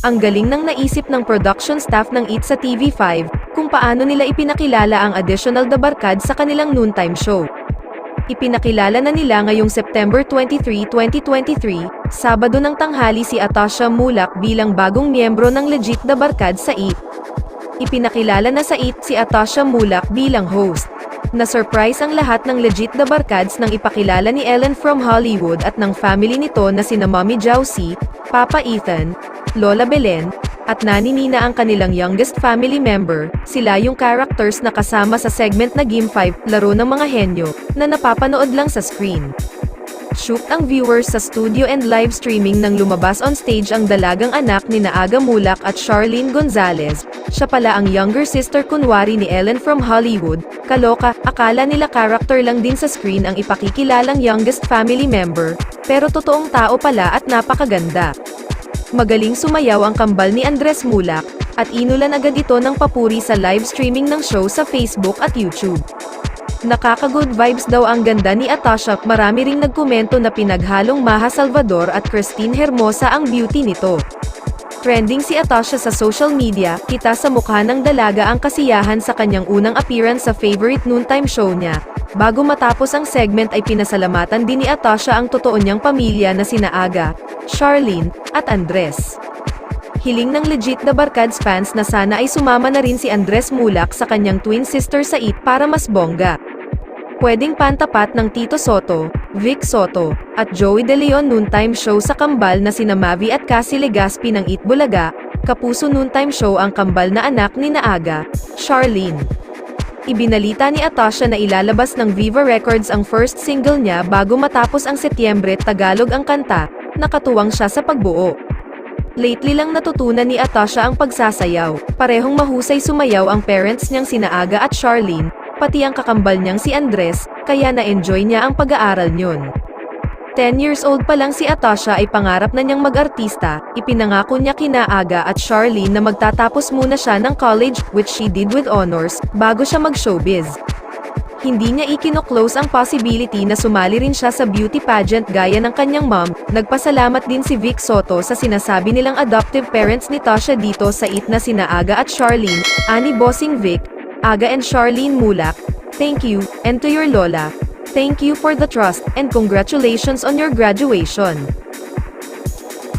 Ang galing ng naisip ng production staff ng Eat sa TV5, kung paano nila ipinakilala ang additional The Barkad sa kanilang noontime show. Ipinakilala na nila ngayong September 23, 2023, Sabado ng tanghali si Atasha Mulak bilang bagong miyembro ng Legit The Barkad sa Eat. Ipinakilala na sa Eat si Atasha Mulak bilang host. Na-surprise ang lahat ng Legit The Barkads nang ipakilala ni Ellen from Hollywood at ng family nito na sina Mommy Jaucie, Papa Ethan, Lola Belen, at Nani Nina ang kanilang youngest family member. Sila yung characters na kasama sa segment na Game 5, Laro ng Mga Henyo, na napapanood lang sa screen. Shook ang viewers sa studio and live streaming nang lumabas on stage ang dalagang anak ni Aga Mulak at Charlene Gonzalez. Siya pala ang younger sister kunwari ni Ellen from Hollywood. Kaloka, akala nila character lang din sa screen ang ipakikilalang youngest family member, pero totoong tao pala at napakaganda. Magaling sumayaw ang kambal ni Andres Mulak, at inulan agad ito ng papuri sa live streaming ng show sa Facebook at YouTube. Nakaka-good vibes daw ang ganda ni Atasha, marami ring nagkomento na pinaghalong Maha Salvador at Christine Hermosa ang beauty nito. Trending si Atasha sa social media, kita sa mukha ng dalaga ang kasiyahan sa kanyang unang appearance sa favorite noontime show niya. Bago matapos ang segment ay pinasalamatan din ni Atasha ang totoo niyang pamilya na sina Aga, Charlene, at Andres. Hiling ng Legit The Barkads fans na sana ay sumama na rin si Andres Mulak sa kanyang twin sister sa Eat para mas bongga. Pwedeng pantapat ng Tito Soto, Vic Soto, at Joey De Leon noontime show sa kambal na sina Mavi at Cassie Legaspi ng Eat Bulaga, Kapuso noontime show ang kambal na anak ni Aga, Charlene. Ibinalita ni Atasha na ilalabas ng Viva Records ang first single niya bago matapos ang Setyembre. Tagalog ang kanta, nakatuwang siya sa pagbuo. Lately lang natutunan ni Atasha ang pagsasayaw. Parehong mahusay sumayaw ang parents niyang sina Aga at Charlene, pati ang kakambal niyang si Andres, kaya na-enjoy niya ang pag-aaral niyon. 10 years old pa lang si Atasha ay pangarap na niyang mag-artista. Ipinangako niya kina Aga at Charlene na magtatapos muna siya ng college, which she did with honors, bago siya mag-showbiz. Hindi niya ikino-close ang possibility na sumali rin siya sa beauty pageant gaya ng kanyang mom. Nagpasalamat din si Vic Soto sa sinasabi nilang adoptive parents ni Tasha dito sa Eat na sina Aga at Charlene, ani Bossing Vic, Aga and Charlene Mulak. Thank you, and to your Lola, thank you for the trust, and congratulations on your graduation.